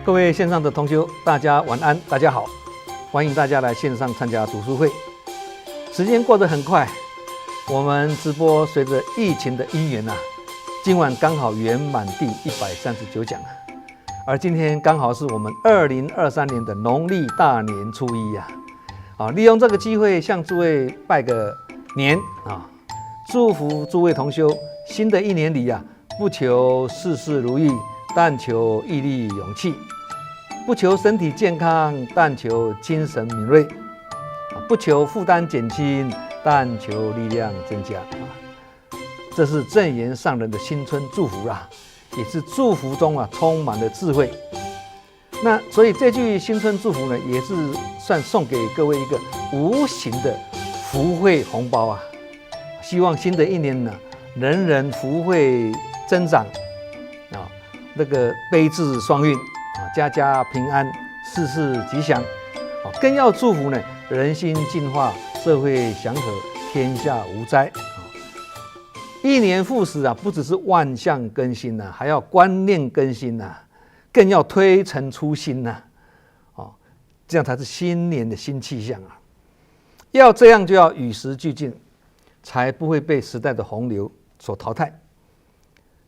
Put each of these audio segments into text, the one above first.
各位线上的同修，大家晚安，大家好，欢迎大家来线上参加读书会。时间过得很快，我们直播随着疫情的因缘今晚刚好圆满第139讲，而今天刚好是我们2023年的农历大年初一利用这个机会向诸位拜个年祝福诸位同修新的一年里不求事事如意，但求毅力勇气；不求身体健康，但求精神敏锐；不求负担减轻，但求力量增加这是正言上人的新春祝福也是祝福中充满了智慧。那所以这句新春祝福呢，也是算送给各位一个无形的福慧红包希望新的一年呢，人人福慧增长那个悲智双运家家平安，事事吉祥更要祝福呢，人心净化，社会祥和，天下无灾一年复始不只是万象更新还要观念更新更要推陈出新这样才是新年的新气象要这样就要与时俱进，才不会被时代的洪流所淘汰。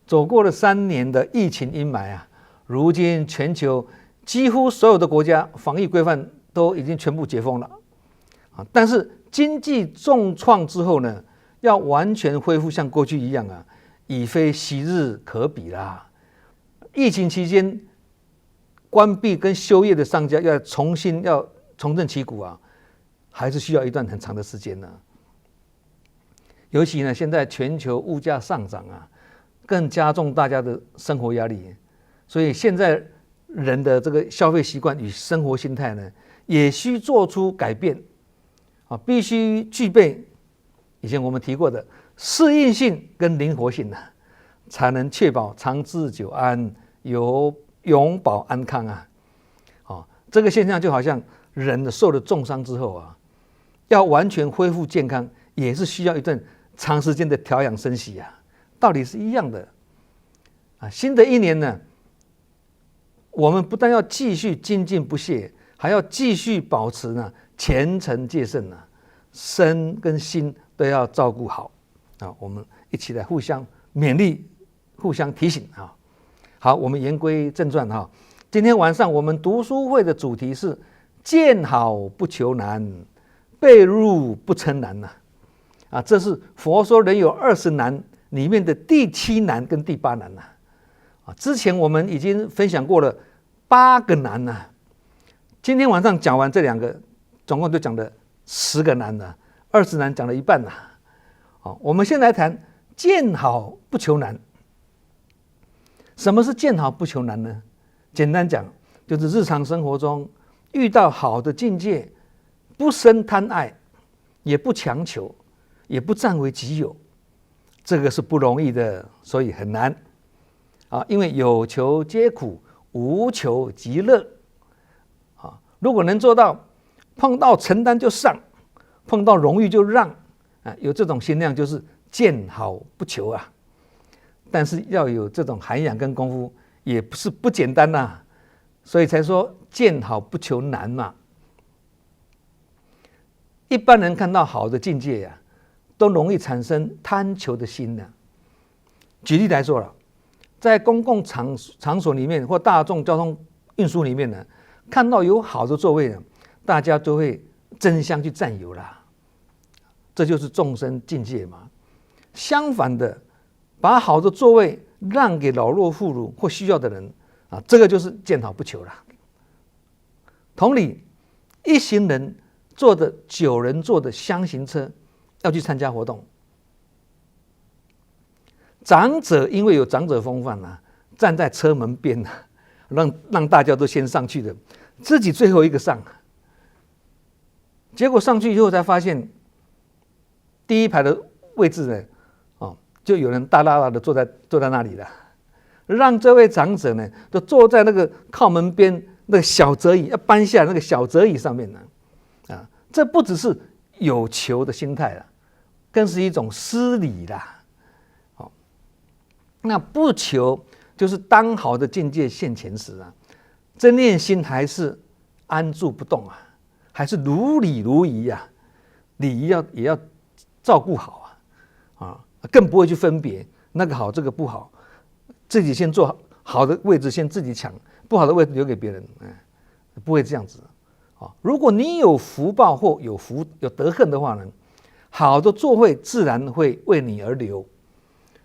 走过了3年的疫情阴霾如今全球几乎所有的国家防疫规范都已经全部解封了但是经济重创之后呢，要完全恢复像过去一样已非昔日可比啦。疫情期间关闭跟休业的商家要重振旗鼓还是需要一段很长的时间尤其呢，现在全球物价上涨更加重大家的生活压力，所以现在人的这个消费习惯与生活心态呢，也需做出改变必须具备以前我们提过的适应性跟灵活性才能确保长治久安，永保安康这个现象就好像人受了重伤之后要完全恢复健康，也是需要一段长时间的调养生息道理是一样的新的一年呢，我们不但要继续精进不懈，还要继续保持虔诚戒慎身跟心都要照顾好我们一起来互相勉励，互相提醒好，我们言归正传今天晚上我们读书会的主题是见好不求难，被入不称难这是佛说人有20难里面的第7难跟第8难之前我们已经分享过了8个难今天晚上讲完这2个，总共就讲了10个难20难讲了一半我们先来谈见好不求难。什么是见好不求难呢？简单讲，就是日常生活中遇到好的境界，不生贪爱，也不强求，也不占为己有，这个是不容易的，所以很难因为有求皆苦，无求即乐如果能做到碰到承担就上，碰到荣誉就让有这种心量，就是见好不求但是要有这种涵养跟功夫，也不是不简单所以才说见好不求难嘛。一般人看到好的境界都容易产生贪求的心举例来说了，在公共场所里面或大众交通运输里面看到有好的座位大家都会争相去占有这就是众生境界嘛。相反的，把好的座位让给老弱妇孺或需要的人这个就是见好不求了。同理，一行人坐的9人座的厢型车要去参加活动，长者因为有长者风范站在车门边让大家都先上去的，自己最后一个上结果上去以后才发现第一排的位置就有人大大大的坐在那里了，让这位长者都坐在那个靠门边那个小折椅，要搬下那个小折椅上面这不只是有求的心态更是一种失礼那不求就是当好的境界现前时这念心还是安住不动啊，还是如理如仪啊，礼仪也要照顾好更不会去分别那个好这个不好，自己先做好的位置先自己抢，不好的位置留给别人，不会这样子如果你有福报或有德行的话呢，好的座位自然会为你而留，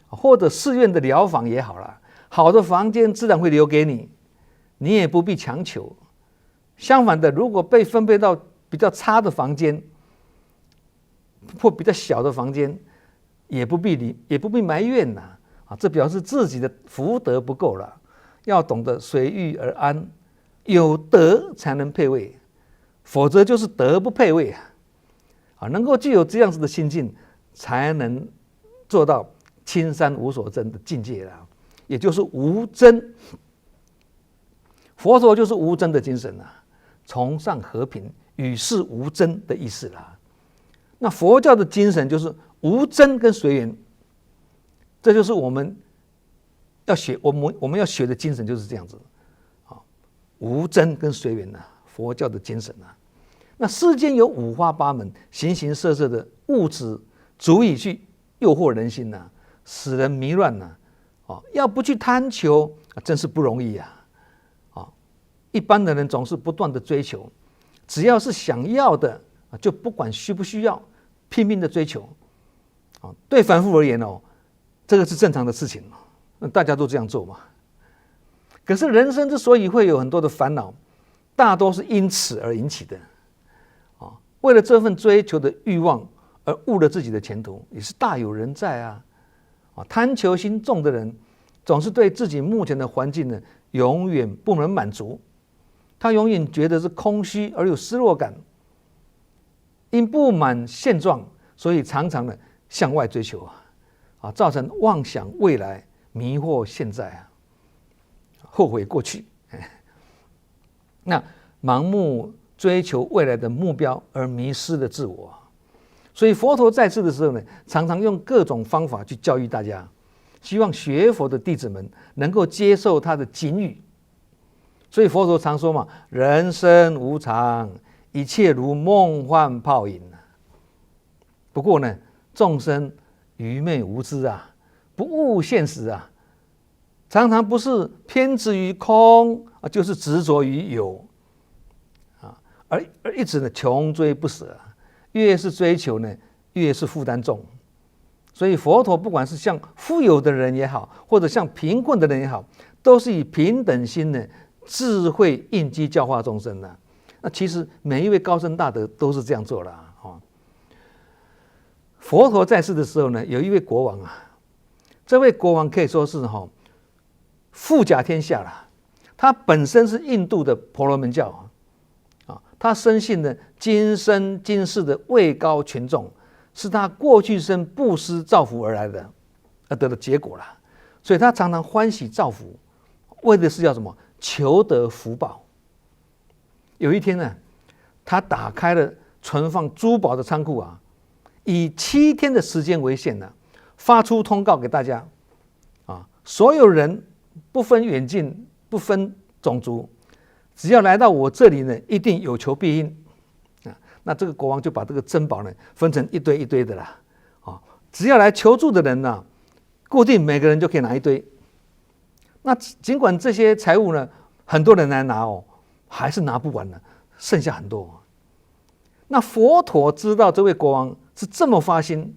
或者寺院的疗房也好啦，好的房间自然会留给你，你也不必强求。相反的，如果被分配到比较差的房间或比较小的房间，也不必埋怨这表示自己的福德不够了，要懂得随遇而安，有德才能配位，否则就是德不配位能够具有这样子的心境，才能做到青山无所争的境界了，也就是无争。佛陀就是无争的精神崇尚和平，与世无争的意思啦。那佛教的精神就是无争跟随缘，这就是我们要学，我们要学的精神就是这样子无争跟随缘佛教的精神那世间有五花八门、形形色色的物质，足以去诱惑人心使人迷乱要不去贪求真是不容易一般的人总是不断的追求，只要是想要的就不管需不需要，拼命的追求对凡夫而言这个是正常的事情大家都这样做嘛。可是人生之所以会有很多的烦恼，大多是因此而引起的为了这份追求的欲望而误了自己的前途，也是大有人在贪求心重的人总是对自己目前的环境呢永远不能满足，他永远觉得是空虚而有失落感，因不满现状，所以常常的向外追求造成妄想未来，迷惑现在后悔过去那盲目追求未来的目标而迷失了自我，所以佛陀在世的时候呢，常常用各种方法去教育大家，希望学佛的弟子们能够接受他的警语。所以佛陀常说嘛，人生无常，一切如梦幻泡影不过呢，众生愚昧无知不悟现实常常不是偏执于空就是执着于有而一直呢穷追不舍越是追求呢越是负担重。所以佛陀不管是像富有的人也好，或者像贫困的人也好，都是以平等心呢智慧应机教化众生那其实每一位高僧大德都是这样做了佛陀在世的时候呢，有一位国王这位国王可以说是富甲天下了。他本身是印度的婆罗门教他深信呢今生今世的位高权重是他过去生布施造福而来的，而得的结果了。所以他常常欢喜造福，为的是要什么？求得福报。有一天呢，他打开了存放珠宝的仓库以7天的时间为限发出通告给大家所有人不分远近，不分种族，只要来到我这里呢，一定有求必应那这个国王就把这个珍宝呢分成一堆一堆的啦只要来求助的人固定每个人就可以拿一堆。那尽管这些财物呢很多人来拿还是拿不完的，剩下很多那佛陀知道这位国王是这么发心，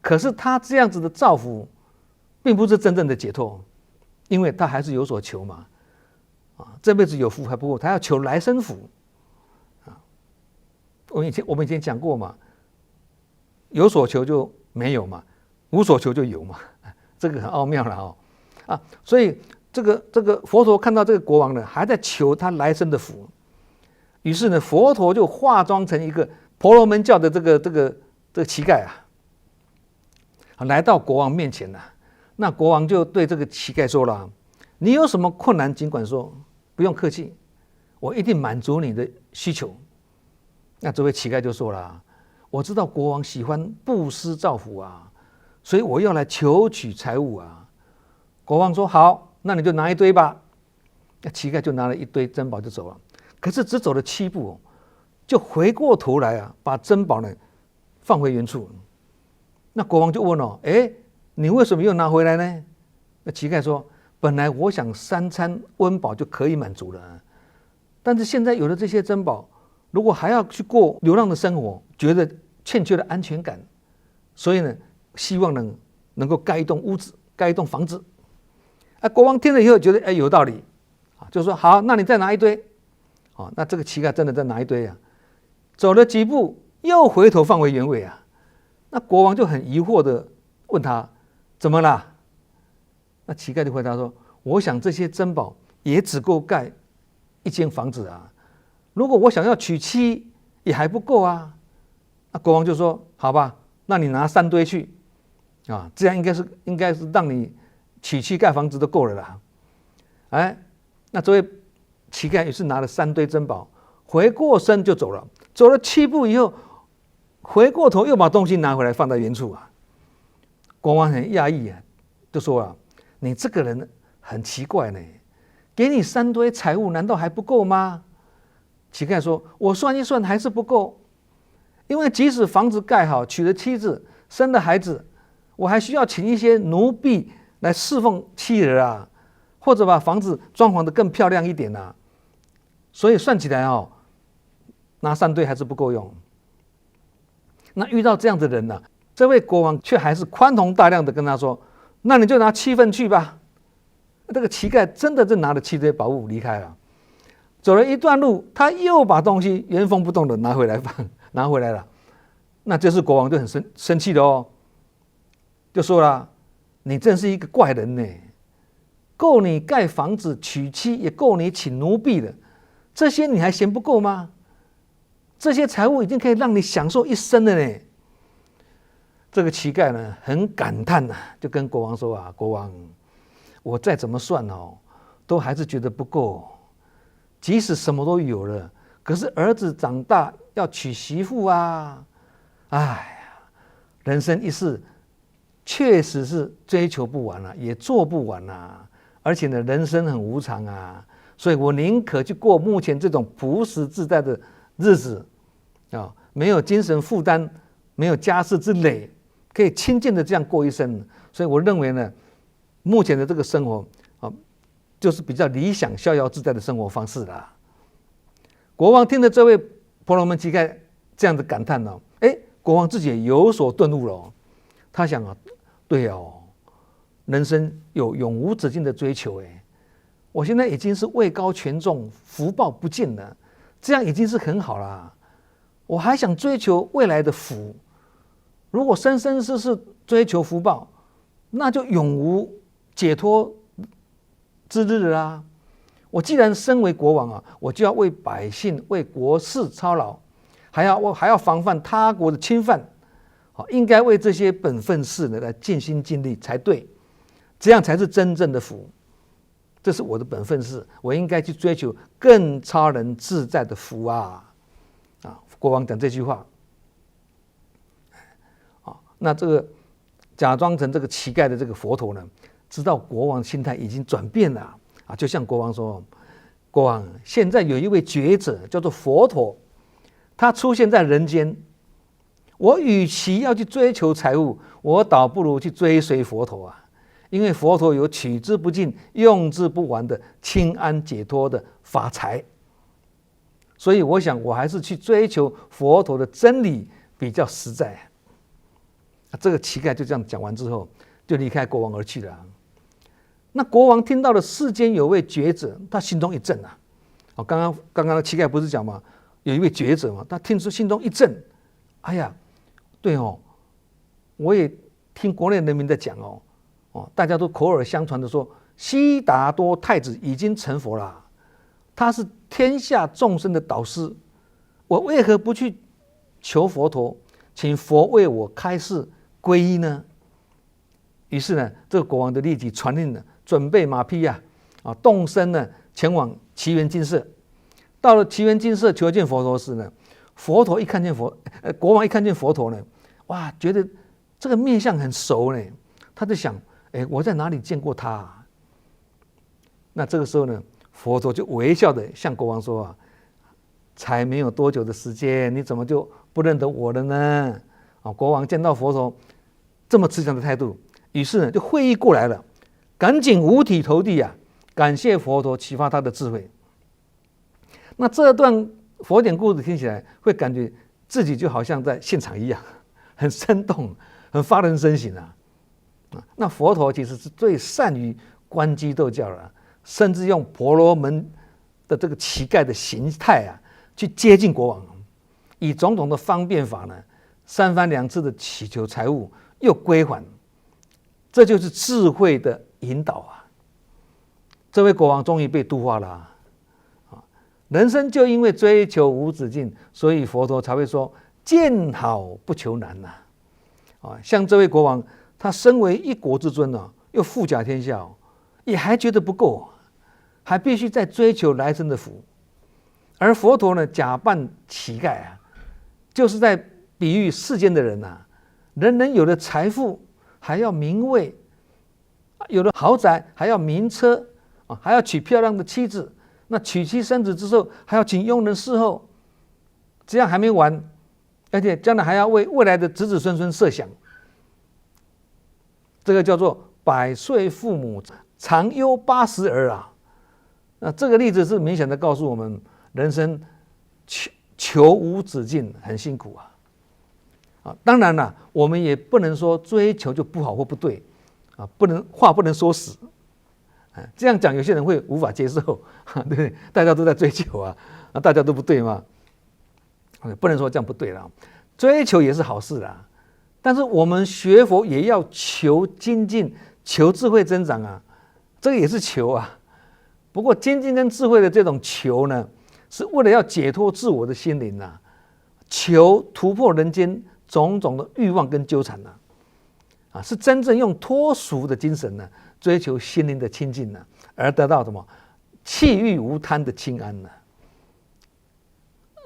可是他这样子的造福并不是真正的解脱，因为他还是有所求嘛这辈子有福还不够，他要求来生福我们以前讲过嘛，有所求就没有嘛，无所求就有嘛，这个很奥妙了所以这个佛陀看到这个国王呢还在求他来生的福，于是呢佛陀就化妆成一个婆罗门教的这个乞丐来到国王面前那国王就对这个乞丐说了，你有什么困难尽管说，不用客气，我一定满足你的需求。那这位乞丐就说了，我知道国王喜欢布施造福所以我要来求取财物国王说好，那你就拿一堆吧。那乞丐就拿了一堆珍宝就走了，可是只走了7步，就回过头来啊，把珍宝呢放回原处。那国王就问了：你为什么又拿回来呢？那乞丐说：本来我想3餐温饱就可以满足了，但是现在有了这些珍宝，如果还要去过流浪的生活，觉得欠缺了安全感，所以呢，希望能够盖一栋屋子，盖一栋房子。国王听了以后觉得有道理，就说好，那你再拿一堆。那这个乞丐真的再拿一堆啊，走了几步又回头放回原位啊。那国王就很疑惑的问他怎么啦？那乞丐就回答说：我想这些珍宝也只够盖一间房子啊，如果我想要娶妻也还不够啊。那国王就说：好吧，那你拿3堆去啊，这样应该是让你娶妻盖房子都够了啦。那这位乞丐于是拿了3堆珍宝，回过身就走了，走了7步以后，回过头又把东西拿回来放在原处啊。国王很讶异啊，就说啊：你这个人很奇怪呢，给你3堆财物难道还不够吗？乞丐说：我算一算还是不够，因为即使房子盖好，娶了妻子，生了孩子，我还需要请一些奴婢来侍奉妻儿啊，或者把房子装潢得更漂亮一点啊。所以算起来拿3堆还是不够用。那遇到这样的人呢，这位国王却还是宽宏大量的跟他说：那你就拿7份去吧。这个乞丐真的就拿了7堆宝物离开了。走了一段路，他又把东西原封不动的拿回来了。那这次国王就很生气了就说了：你真是一个怪人呢，够你盖房子娶妻，也够你请奴婢的，这些你还嫌不够吗？这些财物已经可以让你享受一生了呢。这个乞丐呢很感叹就跟国王说：国王，我再怎么算都还是觉得不够。即使什么都有了，可是儿子长大要娶媳妇啊！人生一世确实是追求不完也做不完而且呢，人生很无常所以我宁可去过目前这种朴实自在的日子没有精神负担，没有家事之累，可以清静的这样过一生。所以我认为呢，目前的这个生活就是比较理想逍遥自在的生活方式啦。国王听了这位婆罗门乞丐这样的感叹国王自己也有所顿悟了他想对人生有永无止境的追求我现在已经是位高权重，福报不尽了，这样已经是很好了。我还想追求未来的福，如果生生世世追求福报，那就永无解脱之日啦。我既然身为国王我就要为百姓、为国事操劳，还要防范他国的侵犯，应该为这些本分事呢来尽心尽力才对，这样才是真正的福。这是我的本分事，我应该去追求更超人自在的福国王讲这句话那这个假装成这个乞丐的这个佛陀呢，知道国王心态已经转变了就向国王说：国王，现在有一位觉者叫做佛陀，他出现在人间，我与其要去追求财物，我倒不如去追随佛陀因为佛陀有取之不尽、用之不完的清安解脱的法财，所以我想我还是去追求佛陀的真理比较实在。这个乞丐就这样讲完之后，就离开国王而去了。那国王听到了世间有位觉者，他心中一震刚刚乞丐不是讲吗？有一位觉者嘛，他听出心中一震，对我也听国内人民在讲大家都口耳相传的说，悉达多太子已经成佛了，他是天下众生的导师，我为何不去求佛陀，请佛为我开示皈依呢？于是呢，这个国王就立即传令了，准备马匹动身呢前往祇园精舍。到了祇园精舍求见佛陀时呢，国王一看见佛陀呢，觉得这个面相很熟呢，他就想，我在哪里见过他那这个时候呢，佛陀就微笑的向国王说才没有多久的时间，你怎么就不认得我了呢？国王见到佛陀这么慈祥的态度，于是呢就会意过来了，赶紧五体投地感谢佛陀启发他的智慧。那这段佛典故事听起来会感觉自己就好像在现场一样，很生动，很发人深省那佛陀其实是最善于观机逗教了，甚至用婆罗门的这个乞丐的形态去接近国王，以种种的方便法呢，三番两次的祈求财物又归还，这就是智慧的引导这位国王终于被度化了人生就因为追求无止境，所以佛陀才会说见好不求难像这位国王，他身为一国之尊又富甲天下也还觉得不够，还必须再追求来生的福。而佛陀呢，假扮乞丐就是在比喻世间的人人人有了财富还要名位，有了豪宅还要名车还要娶漂亮的妻子，那娶妻生子之后还要请佣人伺候，这样还没完，而且将来还要为未来的子子孙孙设想，这个叫做百岁父母长忧80儿那这个例子是明显的告诉我们，人生求无止境，很辛苦当然了，我们也不能说追求就不好或不对话不能说死这样讲有些人会无法接受对不对？大家都在追求大家都不对吗？不能说这样不对了，追求也是好事啦，但是我们学佛也要求精进，求智慧增长这个也是求不过精进跟智慧的这种求呢，是为了要解脱自我的心灵求突破人间种种的欲望跟纠缠是真正用脱俗的精神追求心灵的清净而得到什么弃欲无贪的清安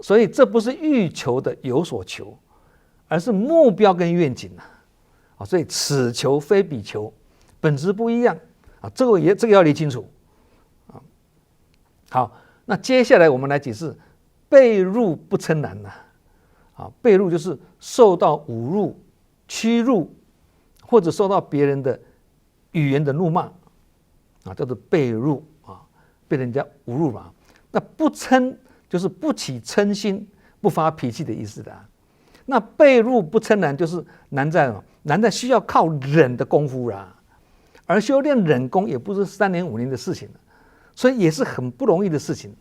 所以这不是欲求的有所求，而是目标跟愿景所以此求非彼求，本质不一样这个要理清楚好，那接下来我们来解释被辱不称难被辱就是受到侮辱、屈辱，或者受到别人的语言的怒骂叫做被辱被人家侮辱了。那不嗔就是不起嗔心，不发脾气的意思那被辱不称难，就是难在需要靠忍的功夫而修炼忍功也不是3年5年的事情所以也是很不容易的事情。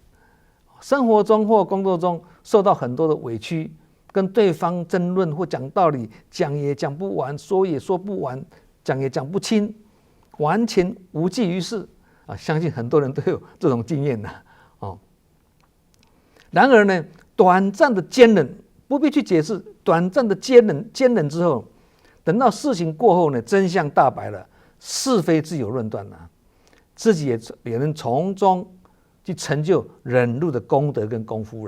生活中或工作中受到很多的委屈，跟对方争论或讲道理，讲也讲不完，说也说不完，讲也讲不清，完全无济于事相信很多人都有这种经验然而呢，短暂的坚忍不必去解释，短暂的坚忍之后，等到事情过后呢，真相大白了，是非自有论断自己也能从中去成就忍辱的功德跟功夫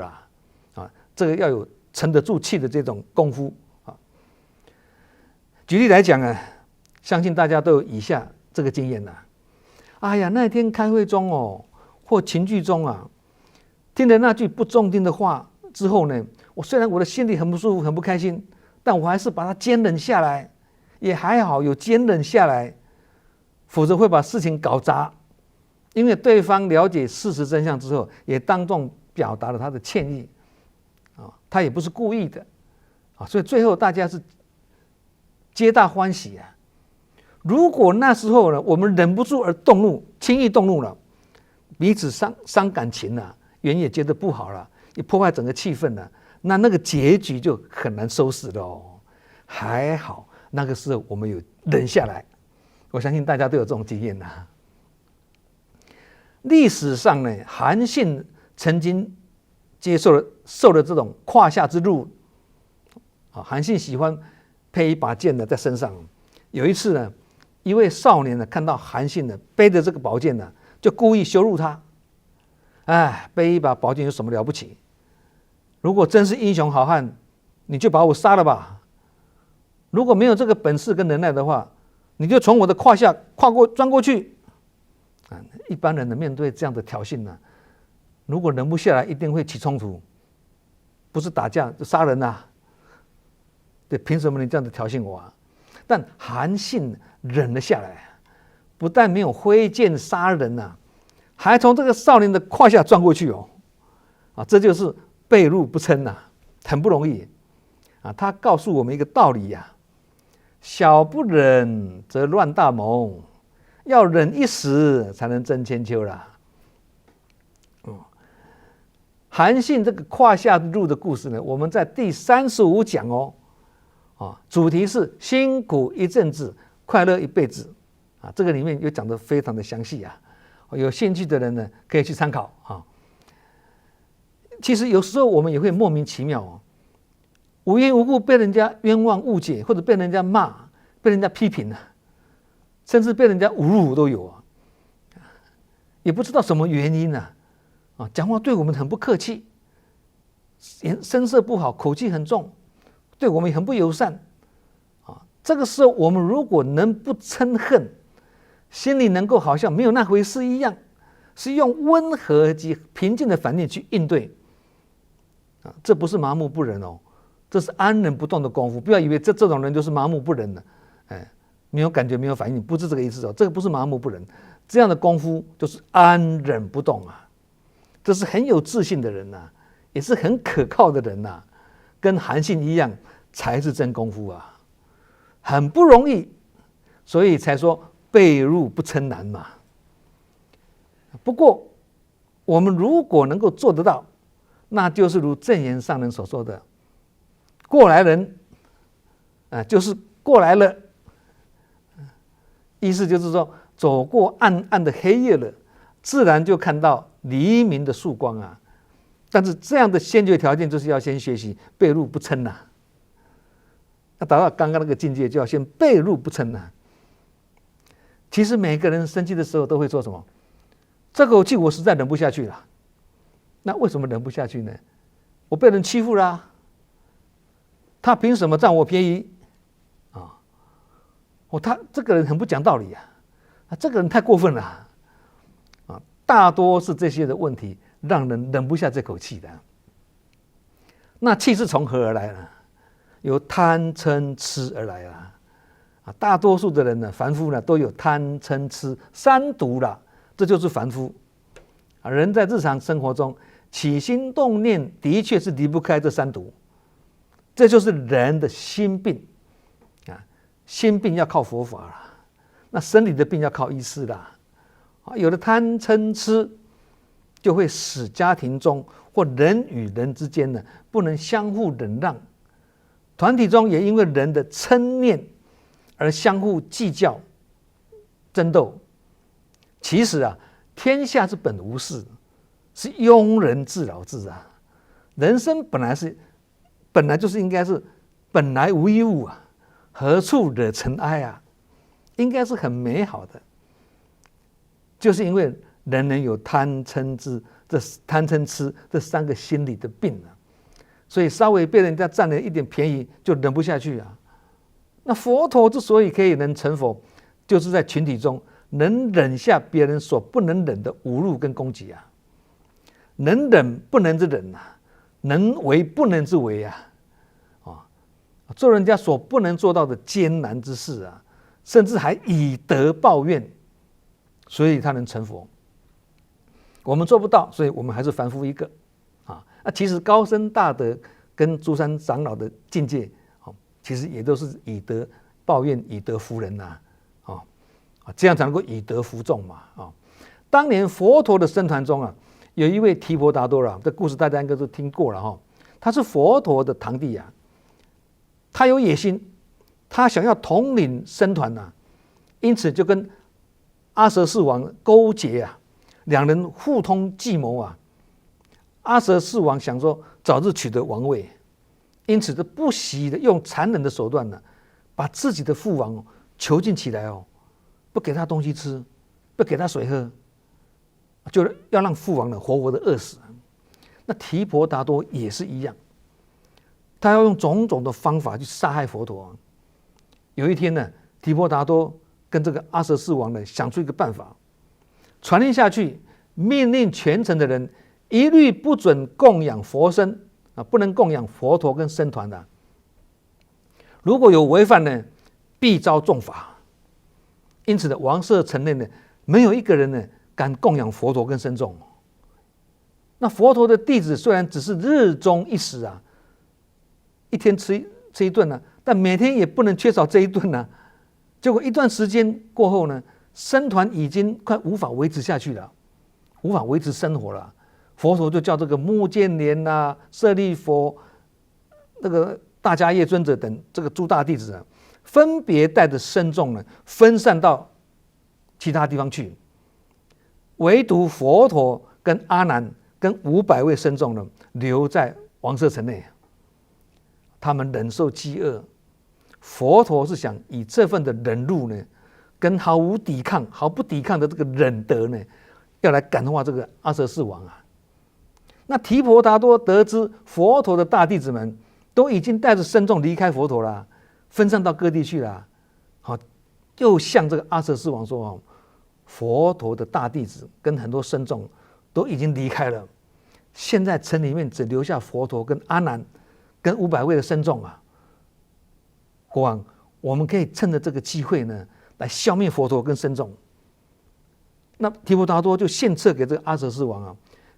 这个要有沉得住气的这种功夫举例来讲相信大家都有以下这个经验哎呀，那天开会中或群聚中听了那句不中听的话之后呢，虽然我的心里很不舒服很不开心，但我还是把它坚忍下来，也还好有坚忍下来，否则会把事情搞砸。因为对方了解事实真相之后，也当众表达了他的歉意他也不是故意的所以最后大家是皆大欢喜如果那时候呢，我们忍不住而动怒，轻易动怒了，彼此伤感情人也觉得不好了，也破坏整个气氛了，那个结局就很难收拾了还好那个时候我们有忍下来，我相信大家都有这种经验历史上呢，韩信曾经受了这种胯下之辱韩信喜欢配一把剑在身上。有一次呢，一位少年看到韩信背着这个宝剑就故意羞辱他。背一把宝剑有什么了不起？如果真是英雄好汉，你就把我杀了吧。如果没有这个本事跟能耐的话，你就从我的胯下钻过去。一般人呢面对这样的挑衅呢，如果忍不下来，一定会起冲突，不是打架就杀人啊。对，凭什么你这样子挑衅我啊？但韩信忍了下来，不但没有挥剑杀人啊，还从这个少年的胯下钻过去哦，这就是被辱不称呐，很不容易啊。他告诉我们一个道理呀，小不忍则乱大谋，要忍一时才能争千秋啦。韩信这个胯下辱的故事呢，我们在第35讲哦，主题是辛苦一阵子，快乐一辈子啊，这个里面有讲得非常的详细啊，有兴趣的人呢可以去参考啊。其实有时候我们也会莫名其妙哦，无缘无故被人家冤枉误解，或者被人家骂，被人家批评啊，甚至被人家侮辱都有啊，也不知道什么原因啊，讲话对我们很不客气，声色不好，口气很重，对我们也很不友善啊。这个时候我们如果能不嗔恨，心里能够好像没有那回事一样，是用温和及平静的反应去应对啊，这不是麻木不仁哦，这是安忍不动的功夫。不要以为这种人就是麻木不仁的，没有感觉没有反应，不是这个意思哦，这个不是麻木不仁，这样的功夫就是安忍不动啊，这是很有自信的人呐，也是很可靠的人呐，跟韩信一样才是真功夫啊，很不容易，所以才说被辱不称难嘛。不过我们如果能够做得到，那就是如正言上人所说的，过来人就是过来了，意思就是说走过暗暗的黑夜了，自然就看到黎明的曙光啊。但是这样的先决条件就是要先学习被辱不称呐，要达到刚刚那个境界，就要先被辱不称呐。其实每个人生气的时候都会说什么？这口气我实在忍不下去了。那为什么忍不下去呢？我被人欺负啦，他凭什么占我便宜啊？他这个人很不讲道理啊，这个人太过分了啊！大多是这些的问题让人忍不下这口气的。那气是从何而来呢？由贪嗔痴而来啊！大多数的人呢，凡夫呢，都有贪嗔痴三毒啦，这就是凡夫啊。人在日常生活中起心动念，的确是离不开这三毒，这就是人的心病啊。心病要靠佛法啦，那生理的病要靠医师啦。有了贪嗔痴，就会使家庭中或人与人之间呢，不能相互忍让，团体中也因为人的嗔念而相互计较、争斗。其实啊，天下之本无事，是庸人自扰之啊。人生本来就是应该是本来无一物啊，何处惹尘埃啊？应该是很美好的。就是因为人有贪嗔痴这三个心理的病啊，所以稍微被人家占了一点便宜就忍不下去啊。那佛陀之所以可以能成佛，就是在群体中能忍下别人所不能忍的侮辱跟攻击啊，能忍不能之忍啊，能为不能之为啊，做人家所不能做到的艰难之事啊，甚至还以德报怨，所以他能成佛。我们做不到，所以我们还是凡夫一个啊。其实高僧大德跟诸山长老的境界，其实也都是以德报怨，以德服人呐，这样才能够以德服众嘛，当年佛陀的僧团中啊，有一位提婆达多啦，这故事大家应该都听过了哈。他是佛陀的堂弟啊，他有野心，他想要统领僧团呐，因此就跟阿阇世王勾结啊，两人互通计谋啊。阿阇世王想说早日取得王位，因此就不惜的用残忍的手段呢，把自己的父王囚禁起来哦，不给他东西吃，不给他水喝，就要让父王呢活活的饿死。那提婆达多也是一样，他要用种种的方法去杀害佛陀。有一天呢，提婆达多跟这个阿阇世王呢想出一个办法，传令下去，命令全城的人一律不准供养佛身啊，不能供养佛陀跟僧团的。如果有违反呢，必遭重罚。因此呢，王舍城内呢，没有一个人呢敢供养佛陀跟僧众。那佛陀的弟子虽然只是日中一食啊，一天吃一顿啊，但每天也不能缺少这一顿啊。结果一段时间过后呢，僧团已经快无法维持下去了，无法维持生活了。佛陀就叫这个目犍连啊、舍利弗、那个大迦叶尊者等这个诸大弟子啊，分别带着僧众呢，分散到其他地方去，唯独佛陀跟阿难跟500位僧众呢，留在王舍城内。他们忍受饥饿，佛陀是想以这份的忍辱呢，跟毫不抵抗的这个忍德呢，要来感化这个阿阇世王啊。那提婆达多得知佛陀的大弟子们都已经带着僧众离开佛陀了，分散到各地去了，好，又向这个阿阇世王说，佛陀的大弟子跟很多僧众都已经离开了，现在城里面只留下佛陀跟阿难跟500位的僧众啊。国王，我们可以趁着这个机会呢，来消灭佛陀跟僧众。那提婆达多就献策给这个阿阇世王啊，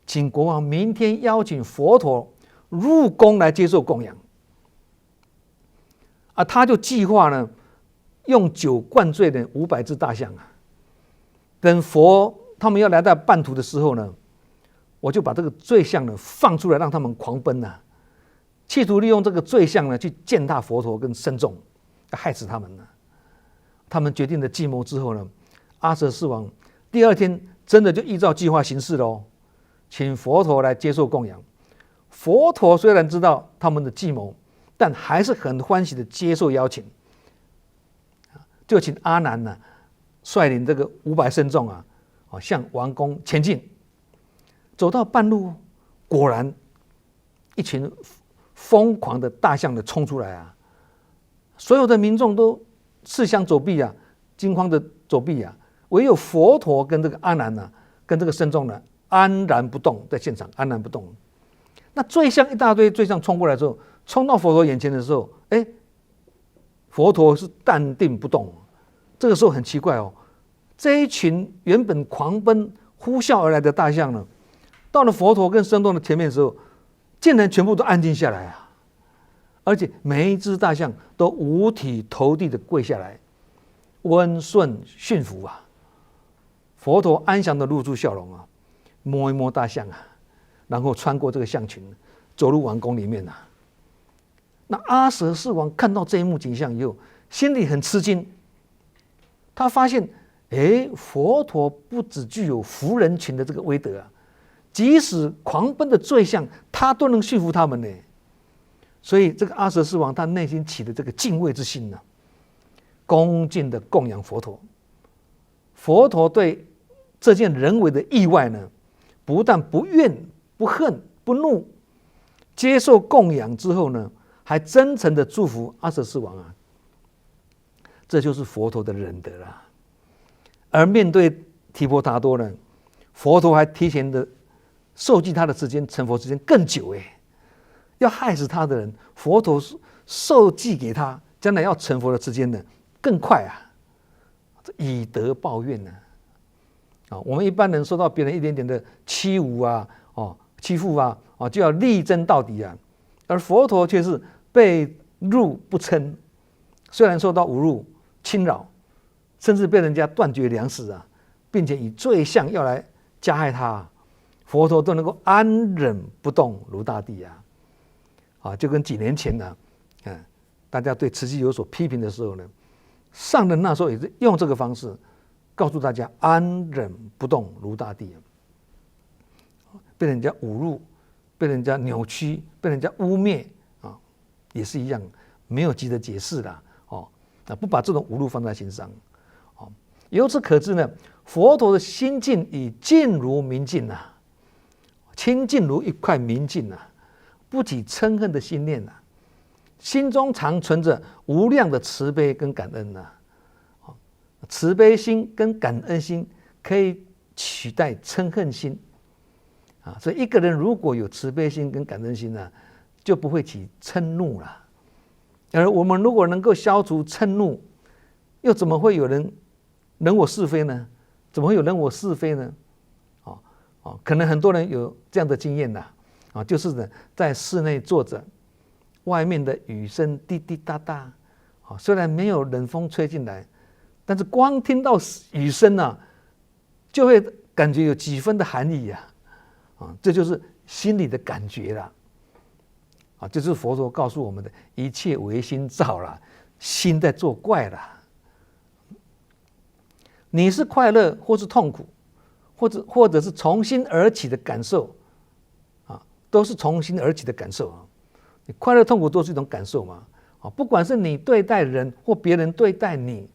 请国王明天邀请佛陀入宫来接受供养。啊，他就计划呢，用酒灌醉的500只大象啊。等佛他们要来到半途的时候呢，我就把这个醉象呢放出来，让他们狂奔啊，企图利用这个醉象呢去践踏佛陀跟僧众，要害死他们呢。他们决定了计谋之后呢，阿阇世王第2天真的就依照计划行事喽，请佛陀来接受供养。佛陀虽然知道他们的计谋，但还是很欢喜的接受邀请，就请阿难呢率领这个500僧众啊，向王宫前进。走到半路，果然一群疯狂的大象的冲出来啊！所有的民众都四向走避啊，惊慌的走避啊，唯有佛陀跟这个阿难呢，跟这个僧众呢安然不动，在现场安然不动。那醉象一大堆，醉象冲过来之后，冲到佛陀眼前的时候，佛陀是淡定不动。这个时候很奇怪哦，这一群原本狂奔呼啸而来的大象呢，到了佛陀跟僧众的前面的时候，竟然全部都安静下来啊！而且每一只大象都五体投地的跪下来，温顺驯服啊。佛陀安详的露出笑容啊，摸一摸大象啊，然后穿过这个象群，走入王宫里面啊。那阿阇世王看到这一幕景象以后，心里很吃惊。他发现，佛陀不只具有服人群的这个威德啊，即使狂奔的醉象，他都能驯服他们呢。所以这个阿阇世王他内心起的这个敬畏之心呢，恭敬的供养佛陀。佛陀对这件人为的意外呢，不但不怨不恨不怒，接受供养之后呢，还真诚的祝福阿阇世王啊。这就是佛陀的仁德啦。而面对提婆达多呢，佛陀还提前的受记他的时间，成佛时间更久要害死他的人，佛陀受记给他，将来要成佛的时间呢更快啊，以德报怨呢。我们一般人受到别人一点点的欺侮啊、欺负啊，就要力争到底啊。而佛陀却是被辱不嗔，虽然受到侮辱、侵扰，甚至被人家断绝粮食啊，并且以罪相要来加害他，佛陀都能够安忍不动如大地啊！就跟几年前呢，大家对慈济有所批评的时候呢，上人那时候也是用这个方式告诉大家安忍不动如大地。被人家侮辱、被人家扭曲、被人家污蔑啊，也是一样，没有急着解释啦，不把这种侮辱放在心上。由此可知呢，佛陀的心境以静如明镜啊，清净如一块明镜啊，不起嗔恨的心念啊，心中常存着无量的慈悲跟感恩啊。慈悲心跟感恩心可以取代嗔恨心啊。所以一个人如果有慈悲心跟感恩心呢，就不会起嗔怒了。而我们如果能够消除嗔怒，又怎么会有人我是非呢？怎么会有人我是非呢？可能很多人有这样的经验呐，就是呢，在室内坐着，外面的雨声滴滴答答，虽然没有冷风吹进来，但是光听到雨声啊，就会感觉有几分的寒意这就是心里的感觉啦，就是佛陀告诉我们的，一切唯心造啦，心在作怪啦。你是快乐或是痛苦，或者是从心而起的感受都是从心而起的感受你快乐痛苦都是一种感受嘛不管是你对待人或别人对待你，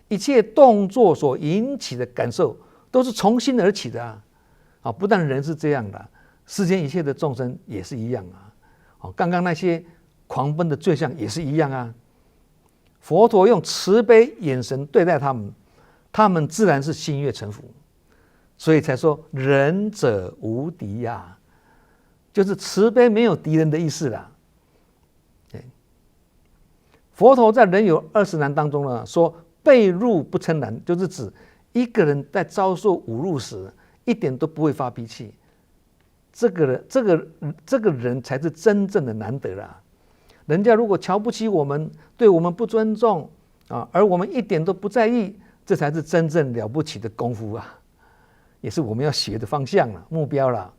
一切动作所引起的感受都是从心而起的不但人是这样的，世间一切的众生也是一样刚刚那些狂奔的罪相也是一样佛陀用慈悲眼神对待他们，他们自然是心悦诚服，所以才说仁者无敌就是慈悲没有敌人的意思啦。佛陀在人有20难当中呢，说被辱不嗔然，就是指一个人在遭受侮辱时一点都不会发脾气，这个人才是真正的难得啦。人家如果瞧不起我们，对我们不尊重而我们一点都不在意，这才是真正了不起的功夫也是我们要学的方向目标啦。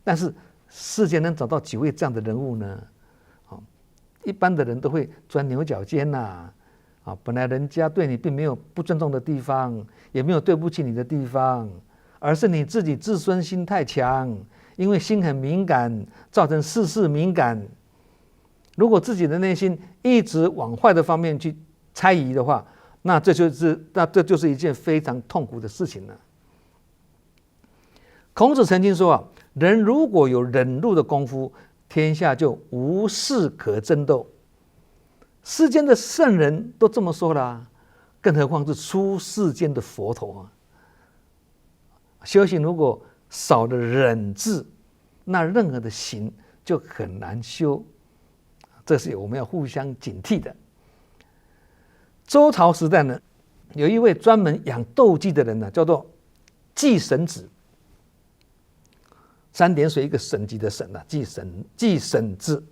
但是世间能找到几位这样的人物呢？一般的人都会钻牛角尖本来人家对你并没有不尊重的地方，也没有对不起你的地方，而是你自己自尊心太强，因为心很敏感，造成事事敏感。如果自己的内心一直往坏的方面去猜疑的话，那这就是一件非常痛苦的事情了。孔子曾经说人如果有忍辱的功夫，天下就无事可争斗。世间的圣人都这么说了更何况是出世间的佛陀修行如果少了忍字，那任何的行就很难修，这是我们要互相警惕的。周朝时代呢，有一位专门养斗鸡的人呢，叫做季神子，3点水一个省级的省季神子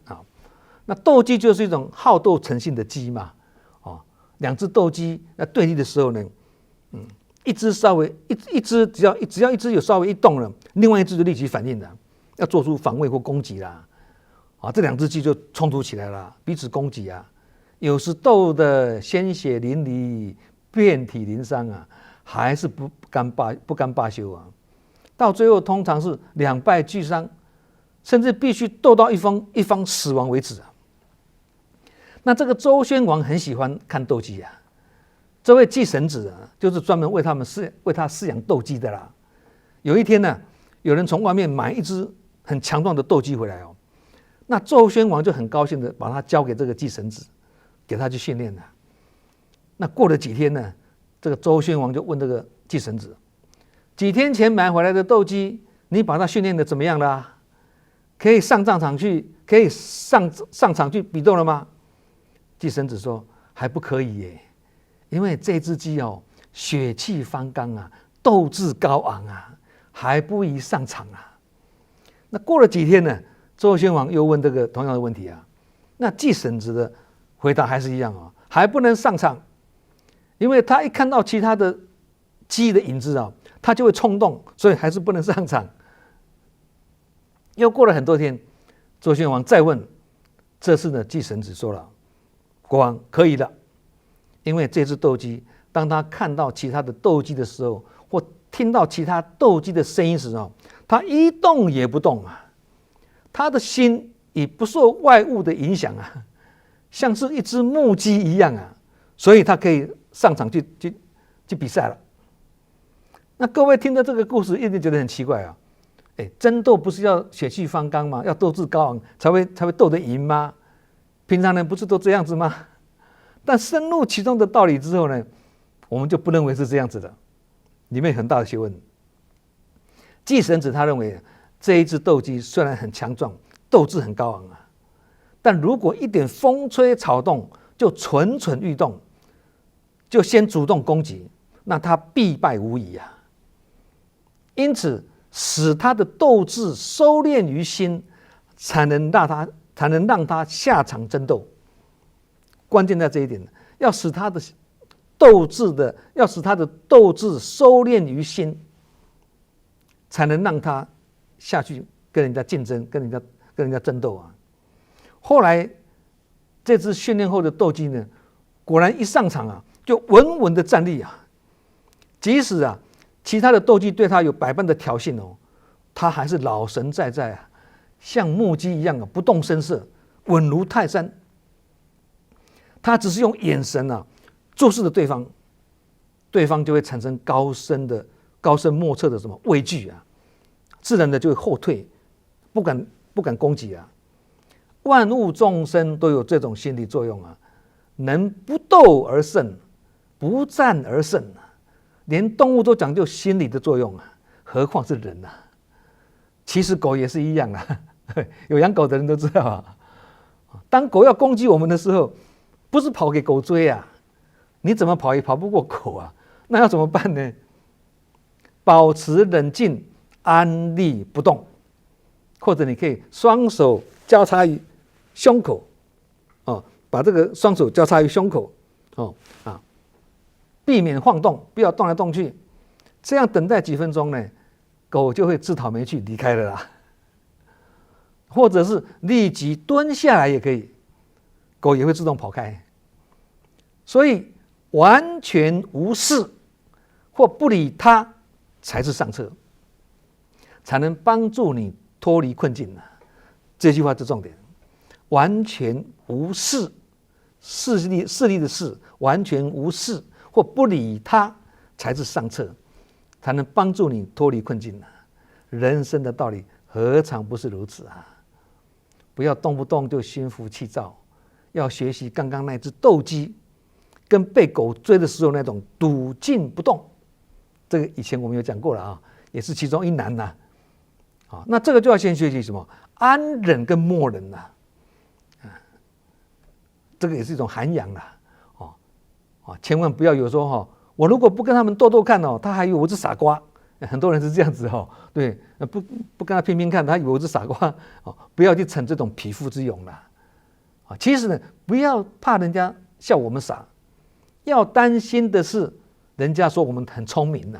那斗鸡就是一种好斗成性的鸡嘛2只斗鸡对立的时候呢，一只稍微一只只要一只有稍微一动了，另外一只就立即反应了，要做出防卫或攻击啦这2只鸡就冲突起来了，彼此攻击有时斗得鲜血淋漓，遍体鳞伤还是不甘罢休到最后通常是两败俱伤，甚至必须斗到一方死亡为止那这个周宣王很喜欢看斗鸡这位季神子就是专门为他饲养斗鸡的啦。有一天呢，有人从外面买一只很强壮的斗鸡回来那周宣王就很高兴的把它交给这个季神子，给他去训练了。那过了几天呢，这个周宣王就问这个季神子，几天前买回来的斗鸡，你把它训练的怎么样了可以上战场去，可以上场去比斗了吗？季神子说还不可以耶，因为这只鸡血气方刚斗志高昂还不宜上场那过了几天呢，周宣王又问这个同样的问题那季神子的回答还是一样还不能上场，因为他一看到其他的鸡的影子他就会冲动，所以还是不能上场。又过了很多天，周宣王再问，这次呢季神子说了，国王可以了，因为这只斗鸡当他看到其他的斗鸡的时候，或听到其他斗鸡的声音时他一动也不动他的心已不受外物的影响像是一只木鸡一样所以他可以上场去比赛了。那各位听到这个故事一定觉得很奇怪争斗不是要血气方刚吗？要斗志高昂才会斗得赢吗？平常人不是都这样子吗？但深入其中的道理之后呢，我们就不认为是这样子的，里面很大的学问。季神子他认为这一只斗鸡虽然很强壮，斗志很高昂啊，但如果一点风吹草动就蠢蠢欲动，就先主动攻击，那他必败无疑啊。因此，使他的斗志收敛于心，才能让他下场争斗。关键在这一点，要使他的斗志收敛于心，才能让他下去跟人家竞争，跟人家争斗啊。后来这只训练后的斗鸡呢，果然一上场啊，就稳稳的站立啊。即使啊，其他的斗鸡对他有百般的挑衅哦，他还是老神在在啊，像木鸡一样啊，不动声色，稳如泰山。他只是用眼神啊，注视着对方，对方就会产生高深莫测的什么畏惧啊，自然的就会后退，不敢攻击啊。万物众生都有这种心理作用啊，能不斗而胜，不战而胜啊。连动物都讲究心理的作用啊，何况是人啊？其实狗也是一样啊，有养狗的人都知道啊。当狗要攻击我们的时候，不是跑给狗追啊，你怎么跑也跑不过狗啊，那要怎么办呢？保持冷静，安立不动，或者你可以双手交叉于胸口，把这个双手交叉于胸口，避免晃动，不要动来动去，这样等待几分钟呢，狗就会自讨没趣离开了啦。或者是立即蹲下来也可以，狗也会自动跑开。所以完全无视或不理它才是上策，才能帮助你脱离困境啊。这句话是重点，完全无视，势力的势，完全无视或不理它才是上策，才能帮助你脱离困境啊。人生的道理何尝不是如此啊？不要动不动就心浮气躁，要学习刚刚那只斗鸡跟被狗追的时候那种笃静不动。这个以前我们有讲过了啊，也是其中一难呐。那这个就要先学习什么？安忍跟默忍呐。这个也是一种涵养啦。千万不要有说我如果不跟他们斗斗看他还以为我是傻瓜。很多人是这样子对，不跟他拼拼看，他以为我是傻瓜。不要去逞这种匹夫之勇啦。其实呢，不要怕人家笑我们傻，要担心的是人家说我们很聪明呐。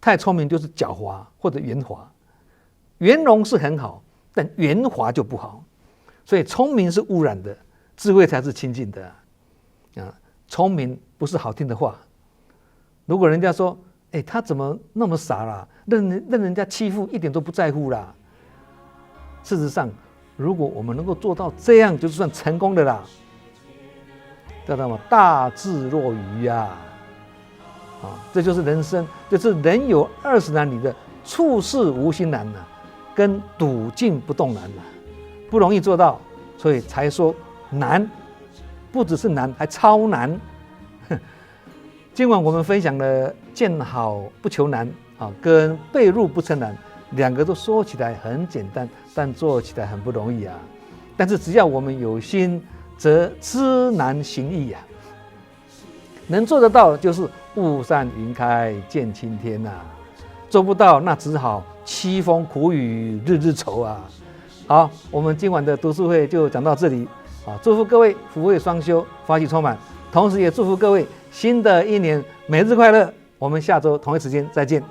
太聪明就是狡猾或者圆滑，圆融是很好，但圆滑就不好。所以聪明是污染的，智慧才是清净的。聪明不是好听的话。如果人家说他怎么那么傻啦，任人家欺负一点都不在乎啦。事实上，如果我们能够做到这样，就算成功的啦。知道吗？大智若愚呀。这就是人生，就是人有20难里的处事无心难呐，跟笃静不动难呐，不容易做到，所以才说难，不只是难，还超难。今晚我们分享了见好不求难跟被入不称难，两个都说起来很简单，但做起来很不容易啊。但是只要我们有心，则知难行易啊。能做得到就是雾散云开见青天呐，做不到那只好凄风苦雨日日愁啊。好，我们今晚的读书会就讲到这里祝福各位福慧双修，法喜充满，同时也祝福各位新的一年每日快乐。我们下周同一时间再见。